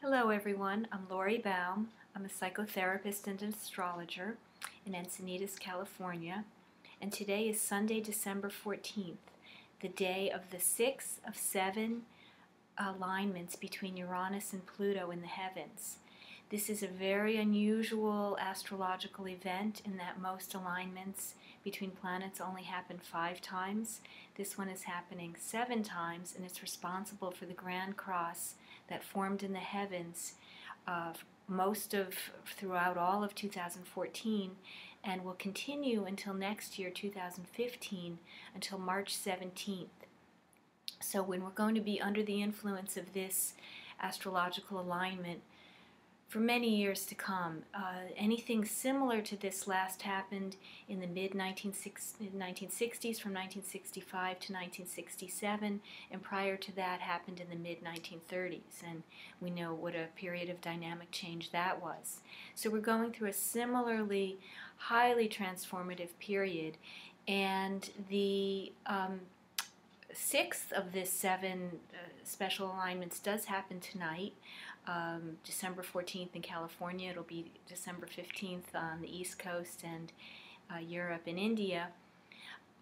Hello everyone, I'm Lori Baum. I'm a psychotherapist and an astrologer in Encinitas, California. And today is Sunday, December 14th, the day of the sixth of seven alignments between Uranus and Pluto in the heavens. This is a very unusual astrological event in that most alignments between planets only happen 5 times. This one is happening 7 times, and it's responsible for the Grand Cross that formed in the heavens throughout all of 2014 and will continue until next year, 2015, until March 17th. So when we're going to be under the influence of this astrological alignment for many years to come. Anything similar to this last happened in the mid-1960s from 1965 to 1967, and prior to that happened in the mid-1930s, and we know what a period of dynamic change that was. So we're going through a similarly highly transformative period, and the sixth of this 7 special alignments does happen tonight, December 14th in California. It'll be December 15th on the East Coast and Europe and India.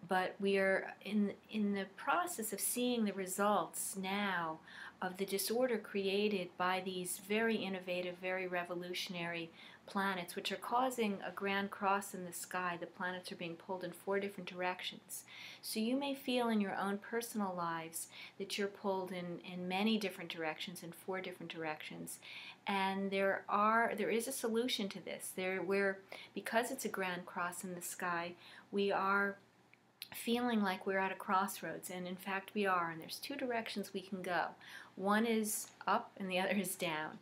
But we are in the process of seeing the results now of the disorder created by these very innovative, very revolutionary planets, which are causing a grand cross in the sky. The planets are being pulled in 4 different directions. So you may feel in your own personal lives that you're pulled in many different directions, in 4 different directions. And there is a solution to this. Because it's a grand cross in the sky, we are feeling like we're at a crossroads, and in fact we are, and there's 2 directions we can go. One is up and the other is down,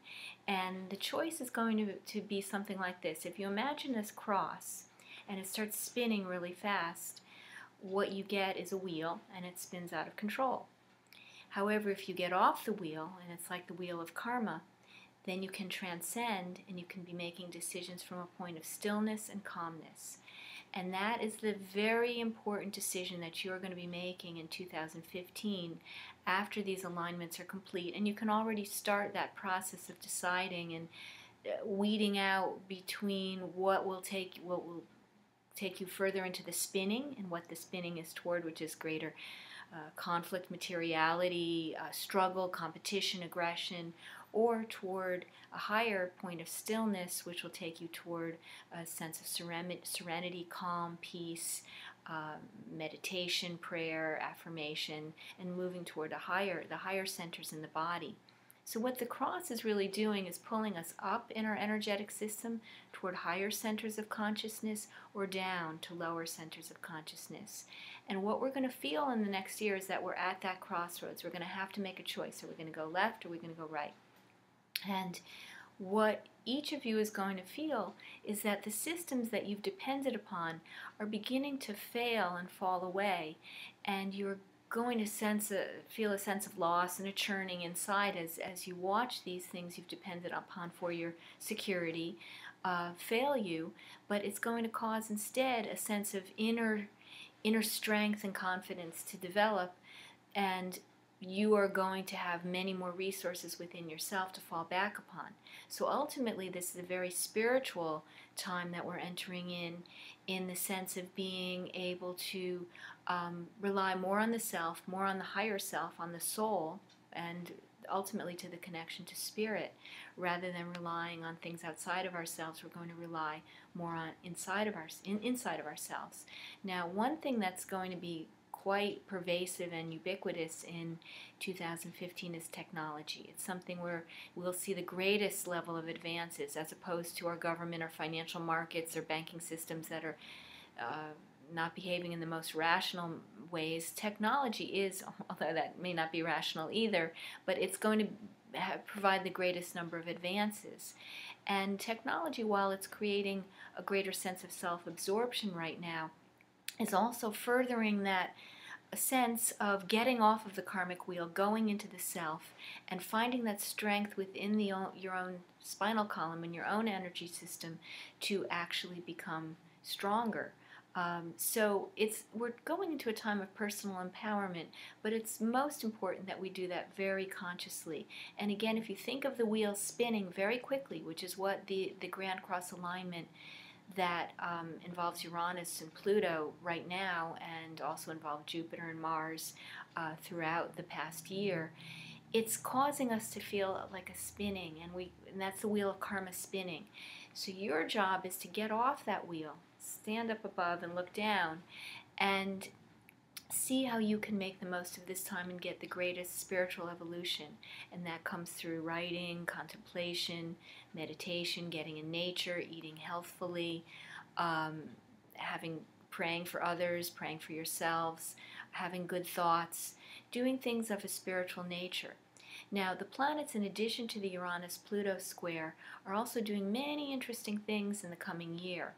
and the choice is going to be something like this. If you imagine this cross and it starts spinning really fast, what you get is a wheel, and it spins out of control. However, if you get off the wheel, and it's like the wheel of karma, then you can transcend and you can be making decisions from a point of stillness and calmness. And that is the very important decision that you're going to be making in 2015 after these alignments are complete. And you can already start that process of deciding and weeding out between what will take you further into the spinning and what the spinning is toward, which is greater conflict, materiality, struggle, competition, aggression, or toward a higher point of stillness, which will take you toward a sense of serenity, calm, peace, meditation, prayer, affirmation, and moving toward the higher centers in the body. So what the cross is really doing is pulling us up in our energetic system toward higher centers of consciousness, or down to lower centers of consciousness. And what we're going to feel in the next year is that we're at that crossroads. We're going to have to make a choice. Are we going to go left, or are we going to go right? And what each of you is going to feel is that the systems that you've depended upon are beginning to fail and fall away, and you're going to feel a sense of loss and a churning inside as you watch these things you've depended upon for your security fail you. But it's going to cause instead a sense of inner strength and confidence to develop, and you are going to have many more resources within yourself to fall back upon. So ultimately, this is a very spiritual time that we're entering in the sense of being able to rely more on the self, more on the higher self, on the soul, and ultimately to the connection to spirit, rather than relying on things outside of ourselves. We're going to rely more on inside of ourselves. Now, one thing that's going to be quite pervasive and ubiquitous in 2015 is technology. It's something where we'll see the greatest level of advances, as opposed to our government or financial markets or banking systems that are not behaving in the most rational ways. Technology is, although that may not be rational either, but it's going to provide the greatest number of advances. And technology, while it's creating a greater sense of self-absorption right now, is also furthering that sense of getting off of the karmic wheel, going into the self, and finding that strength within your own spinal column and your own energy system to actually become stronger. So we're going into a time of personal empowerment, but it's most important that we do that very consciously. And again, if you think of the wheel spinning very quickly, which is what the Grand Cross alignment that involves Uranus and Pluto right now, and also involved Jupiter and Mars throughout the past year, it's causing us to feel like a spinning, and that's the wheel of karma spinning. So your job is to get off that wheel, stand up above and look down, and see how you can make the most of this time and get the greatest spiritual evolution. And that comes through writing, contemplation, meditation, getting in nature, eating healthfully, praying for others, praying for yourselves, having good thoughts, doing things of a spiritual nature. Now, the planets, in addition to the Uranus-Pluto square, are also doing many interesting things in the coming year.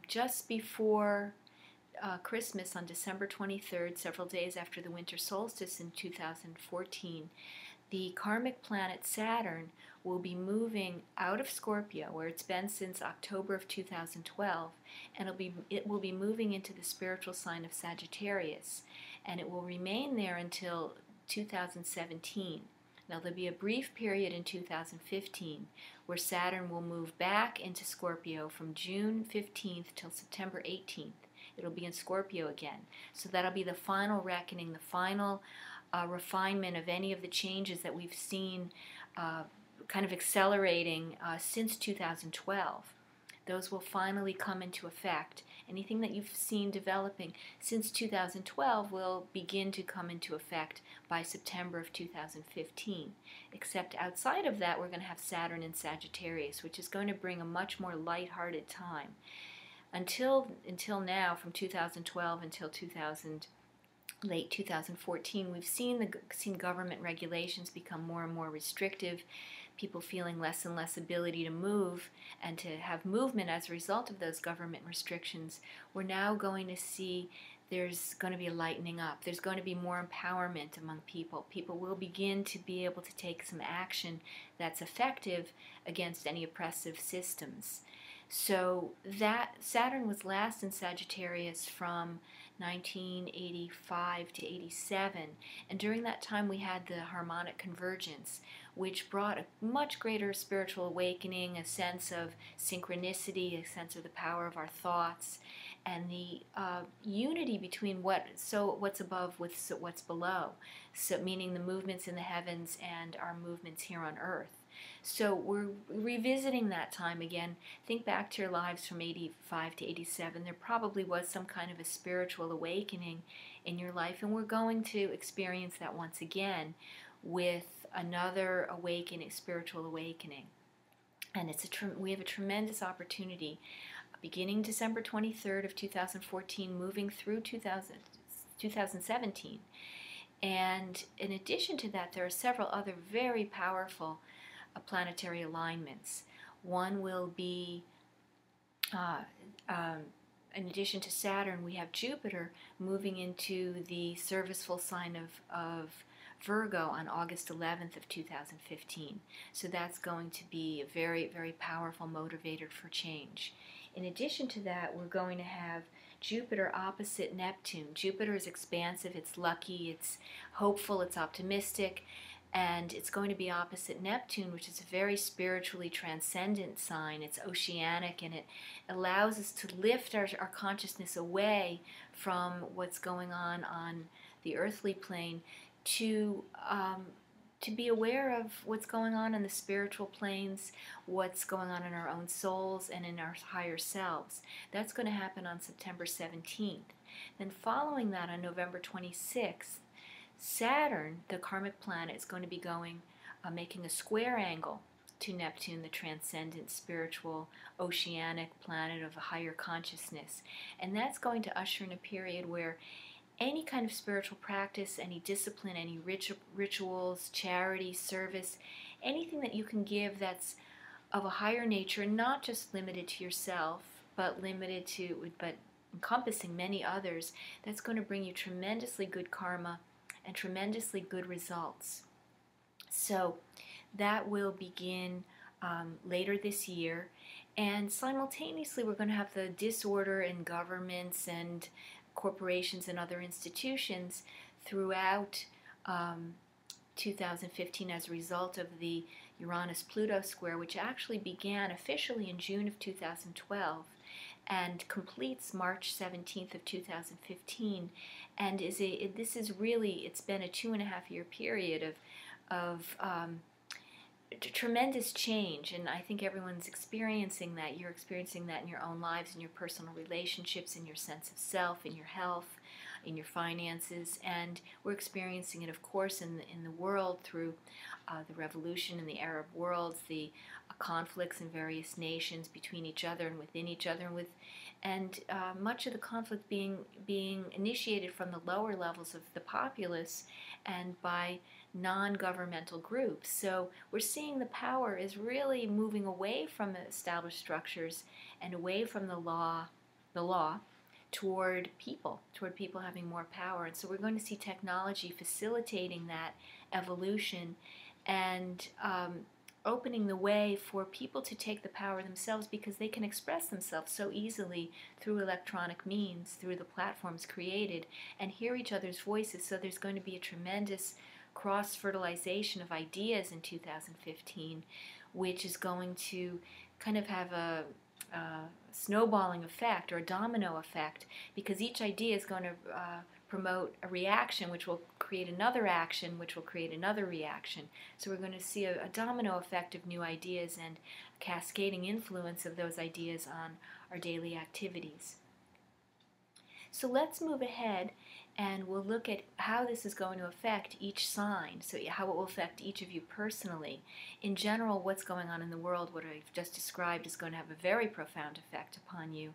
Just before Christmas, on December 23rd, several days after the winter solstice in 2014, the karmic planet Saturn will be moving out of Scorpio, where it's been since October of 2012, and it will be moving into the spiritual sign of Sagittarius, and it will remain there until 2017. Now, there'll be a brief period in 2015 where Saturn will move back into Scorpio from June 15th till September 18th. It'll be in Scorpio again. So that'll be the final reckoning, the final refinement of any of the changes that we've seen kind of accelerating since 2012. Those will finally come into effect. Anything that you've seen developing since 2012 will begin to come into effect by September of 2015. Except outside of that, we're going to have Saturn in Sagittarius, which is going to bring a much more lighthearted time. Until now, from 2012 until late 2014, we've seen government regulations become more and more restrictive, people feeling less and less ability to move and to have movement as a result of those government restrictions. We're now going to see there's going to be a lightening up. There's going to be more empowerment among people. People will begin to be able to take some action that's effective against any oppressive systems. So that Saturn was last in Sagittarius from 1985 to 87, and during that time we had the harmonic convergence, which brought a much greater spiritual awakening, a sense of synchronicity, a sense of the power of our thoughts, and the unity between what's above with what's below, so meaning the movements in the heavens and our movements here on earth. So we're revisiting that time again. Think back to your lives from 85 to 87. There probably was some kind of a spiritual awakening in your life, and we're going to experience that once again with another spiritual awakening. And we have a tremendous opportunity beginning December 23rd of 2014, moving through 2017. And in addition to that, there are several other very powerful planetary alignments. One will be, in addition to Saturn, we have Jupiter moving into the serviceful sign of Virgo on August 11th of 2015. So that's going to be a very, very powerful motivator for change. In addition to that, we're going to have Jupiter opposite Neptune. Jupiter is expansive, it's lucky, it's hopeful, it's optimistic, and it's going to be opposite Neptune, which is a very spiritually transcendent sign. It's oceanic, and it allows us to lift our consciousness away from what's going on the earthly plane to be aware of what's going on in the spiritual planes, what's going on in our own souls and in our higher selves. That's going to happen on September 17th. Then following that, on November 26th, Saturn, the karmic planet, is going to be making a square angle to Neptune, the transcendent, spiritual, oceanic planet of a higher consciousness. And that's going to usher in a period where any kind of spiritual practice, any discipline, any rituals, charity, service, anything that you can give that's of a higher nature, and not just limited to yourself, but encompassing many others, that's going to bring you tremendously good karma and tremendously good results. So that will begin later this year. And simultaneously, we're going to have the disorder in governments and corporations and other institutions throughout 2015 as a result of the Uranus-Pluto square, which actually began officially in June of 2012 and completes March 17th of 2015, and this is really, it's been a 2.5-year period of tremendous change, and I think everyone's experiencing that. You're experiencing that in your own lives, in your personal relationships, in your sense of self, in your health, in your finances, and we're experiencing it, of course, in the world through the revolution in the Arab worlds, the conflicts in various nations between each other and within each other, and much of the conflict being initiated from the lower levels of the populace and by non-governmental groups. So we're seeing the power is really moving away from established structures and away from the law toward people having more power. And so we're going to see technology facilitating that evolution and opening the way for people to take the power themselves, because they can express themselves so easily through electronic means, through the platforms created, and hear each other's voices. So there's going to be a tremendous cross-fertilization of ideas in 2015, which is going to kind of have a snowballing effect or a domino effect, because each idea is going to promote a reaction, which will create another action, which will create another reaction. So we're going to see a domino effect of new ideas and cascading influence of those ideas on our daily activities. So let's move ahead and we'll look at how this is going to affect each sign, so how it will affect each of you personally. In general, what's going on in the world, what I've just described, is going to have a very profound effect upon you.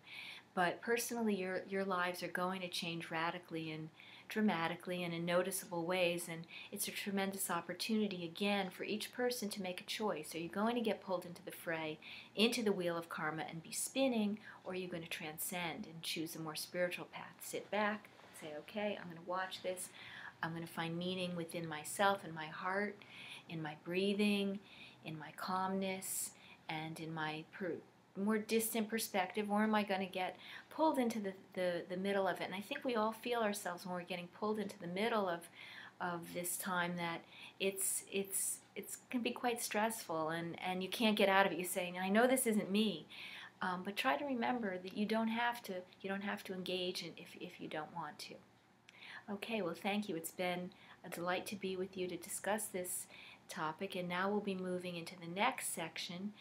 But personally, your lives are going to change radically and dramatically and in noticeable ways, and it's a tremendous opportunity, again, for each person to make a choice. Are you going to get pulled into the fray, into the wheel of karma and be spinning, or are you going to transcend and choose a more spiritual path? Sit back, say, okay, I'm going to watch this. I'm going to find meaning within myself and my heart, in my breathing, in my calmness, and in my more distant perspective, or am I going to get pulled into the middle of it? And I think we all feel ourselves when we're getting pulled into the middle of this time, that it's can be quite stressful, and you can't get out of it. You're saying, I know this isn't me, but try to remember that you don't have to engage if you don't want to. Okay, well, thank you. It's been a delight to be with you to discuss this topic, and now we'll be moving into the next section,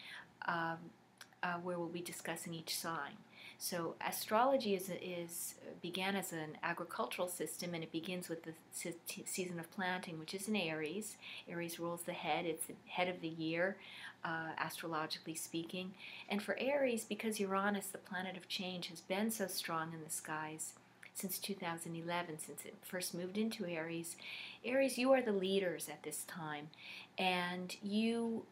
where we'll be discussing each sign. So astrology began as an agricultural system, and it begins with the season of planting, which is in Aries. Aries rules the head. It's the head of the year, astrologically speaking. And for Aries, because Uranus, the planet of change, has been so strong in the skies since 2011, since it first moved into Aries, you are the leaders at this time, and you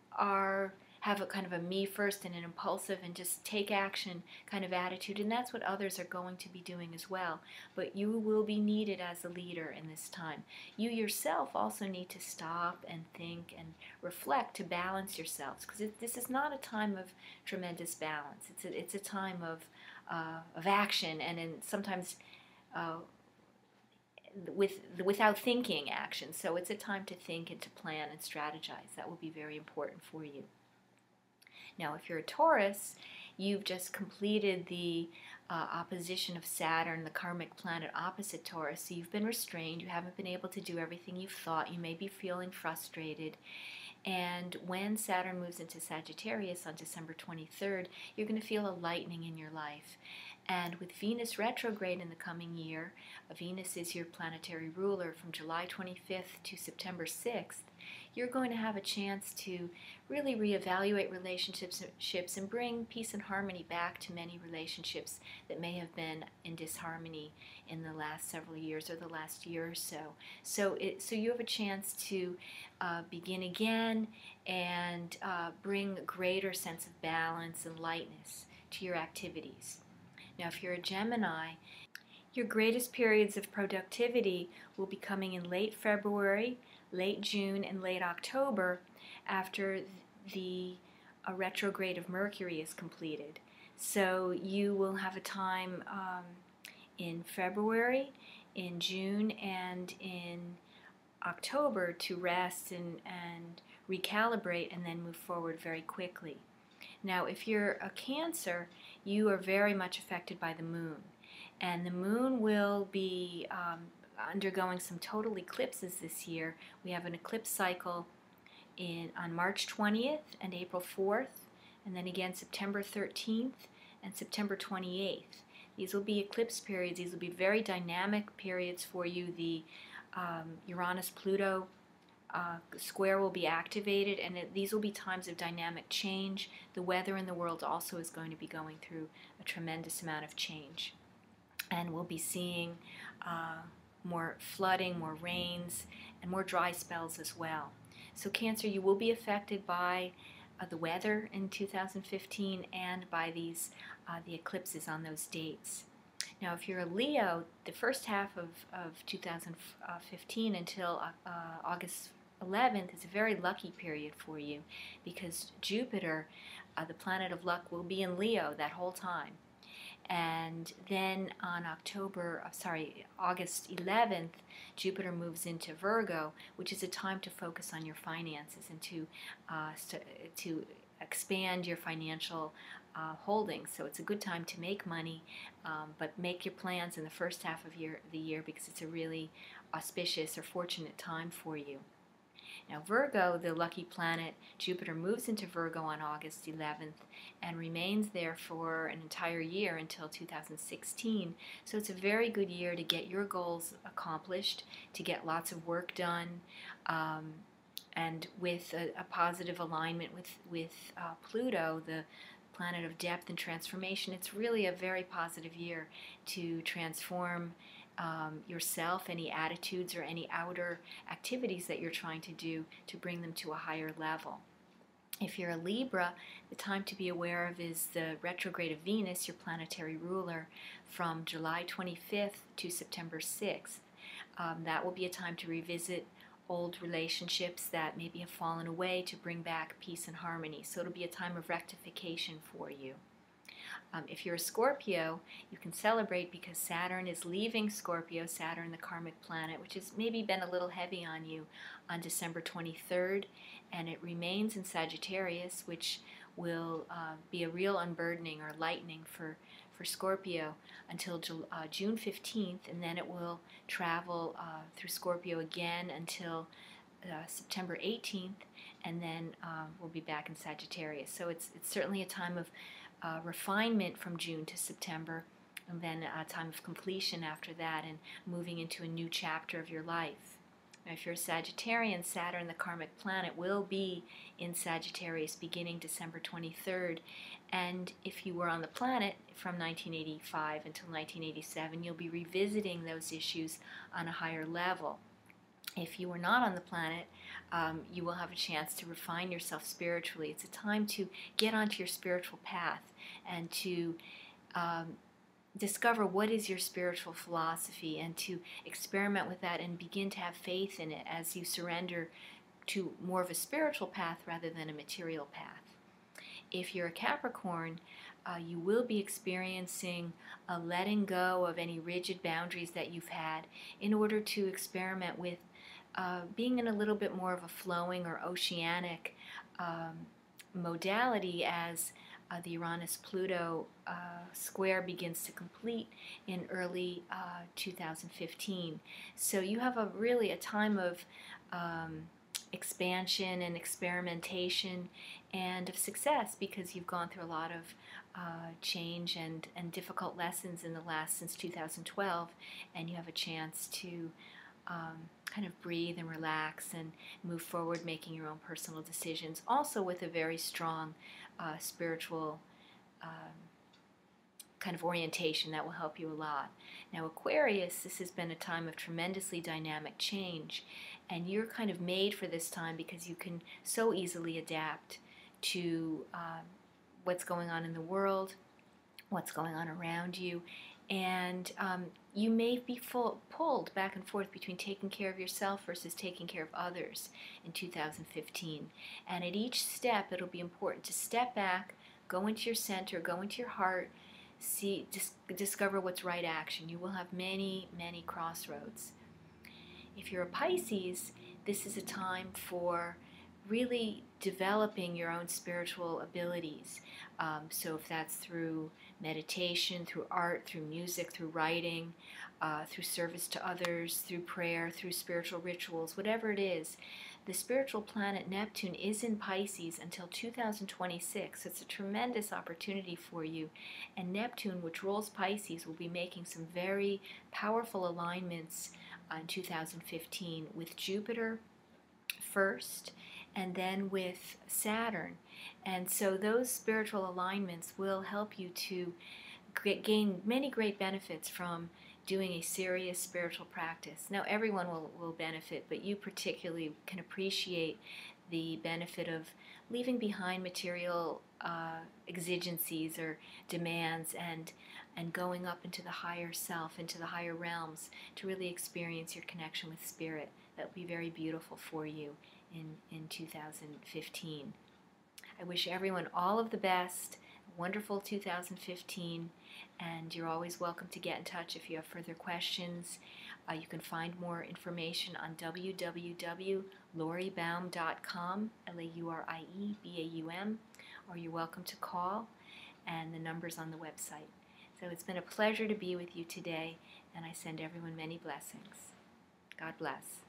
have a kind of a me first and an impulsive and just take action kind of attitude, and that's what others are going to be doing as well. But you will be needed as a leader in this time. You yourself also need to stop and think and reflect to balance yourselves, because this is not a time of tremendous balance. It's a time of action, and sometimes without thinking action. So it's a time to think and to plan and strategize. That will be very important for you. Now, if you're a Taurus, you've just completed the opposition of Saturn, the karmic planet opposite Taurus. So you've been restrained. You haven't been able to do everything you've thought. You may be feeling frustrated. And when Saturn moves into Sagittarius on December 23rd, you're going to feel a lightening in your life. And with Venus retrograde in the coming year, Venus is your planetary ruler from July 25th to September 6th, you're going to have a chance to really reevaluate relationships and bring peace and harmony back to many relationships that may have been in disharmony in the last several years or the last year or so. So you have a chance to begin again and bring a greater sense of balance and lightness to your activities. Now, if you're a Gemini, your greatest periods of productivity will be coming in late February, late June, and late October, after the a retrograde of Mercury is completed. So you will have a time in February, in June, and in October to rest and recalibrate and then move forward very quickly. Now, if you're a Cancer, you are very much affected by the moon. And the moon will be undergoing some total eclipses this year. We have an eclipse cycle on March 20th and April 4th, and then again September 13th and September 28th. These will be eclipse periods. These will be very dynamic periods for you. The Uranus-Pluto square will be activated, and these will be times of dynamic change. The weather in the world also is going to be going through a tremendous amount of change. And we'll be seeing more flooding, more rains, and more dry spells as well. So Cancer, you will be affected by the weather in 2015 and by these the eclipses on those dates. Now, if you're a Leo, the first half of 2015 until August 11th is a very lucky period for you, because Jupiter, the planet of luck, will be in Leo that whole time. And then on August 11th, Jupiter moves into Virgo, which is a time to focus on your finances and to expand your financial holdings. So it's a good time to make money, but make your plans in the first half of the year, because it's a really auspicious or fortunate time for you. Now, Virgo, the lucky planet, Jupiter moves into Virgo on August 11th and remains there for an entire year until 2016. So it's a very good year to get your goals accomplished, to get lots of work done, and with a positive alignment with Pluto, the planet of depth and transformation. It's really a very positive year to transform yourself, any attitudes or any outer activities that you're trying to do to bring them to a higher level. If you're a Libra, the time to be aware of is the retrograde of Venus, your planetary ruler, from July 25th to September 6th. That will be a time to revisit old relationships that maybe have fallen away, to bring back peace and harmony. So it'll be a time of rectification for you. If you're a Scorpio, you can celebrate because Saturn is leaving Scorpio, Saturn, the karmic planet, which has maybe been a little heavy on you, on December 23rd, and it remains in Sagittarius, which will be a real unburdening or lightening for Scorpio until June 15th, and then it will travel through Scorpio again until September 18th, and then we'll be back in Sagittarius. So it's certainly a time of refinement from June to September, and then a time of completion after that, and moving into a new chapter of your life. Now, if you're a Sagittarian, Saturn, the karmic planet, will be in Sagittarius beginning December 23rd, and if you were on the planet from 1985 until 1987, you'll be revisiting those issues on a higher level. If you are not on the planet, you will have a chance to refine yourself spiritually. It's a time to get onto your spiritual path and to discover what is your spiritual philosophy, and to experiment with that and begin to have faith in it as you surrender to more of a spiritual path rather than a material path. If you're a Capricorn, you will be experiencing a letting go of any rigid boundaries that you've had in order to experiment with being in a little bit more of a flowing or oceanic modality as the Uranus-Pluto square begins to complete in early 2015. So you have really a time of expansion and experimentation and of success, because you've gone through a lot of change and difficult lessons since 2012, and you have a chance to kind of breathe and relax and move forward, making your own personal decisions, also with a very strong spiritual kind of orientation that will help you a lot. Now, Aquarius, this has been a time of tremendously dynamic change, and you're kind of made for this time because you can so easily adapt to what's going on in the world, what's going on around you, And you may be pulled back and forth between taking care of yourself versus taking care of others in 2015. And at each step, it'll be important to step back, go into your center, go into your heart, discover what's right action. You will have many, many crossroads. If you're a Pisces, this is a time for really developing your own spiritual abilities. So if that's through meditation, through art, through music, through writing, through service to others, through prayer, through spiritual rituals, whatever it is, the spiritual planet Neptune is in Pisces until 2026. It's a tremendous opportunity for you. And Neptune, which rules Pisces, will be making some very powerful alignments in 2015 with Jupiter first, and then with Saturn. And so those spiritual alignments will help you to gain many great benefits from doing a serious spiritual practice. Now, everyone will benefit, but you particularly can appreciate the benefit of leaving behind material exigencies or demands and going up into the higher self, into the higher realms, to really experience your connection with spirit. That will be very beautiful for you in 2015. I wish everyone all of the best, a wonderful 2015, and you're always welcome to get in touch if you have further questions. You can find more information on www.lauriebaum.com, LAURIEBAUM, or you're welcome to call, and the number's on the website. So it's been a pleasure to be with you today, and I send everyone many blessings. God bless.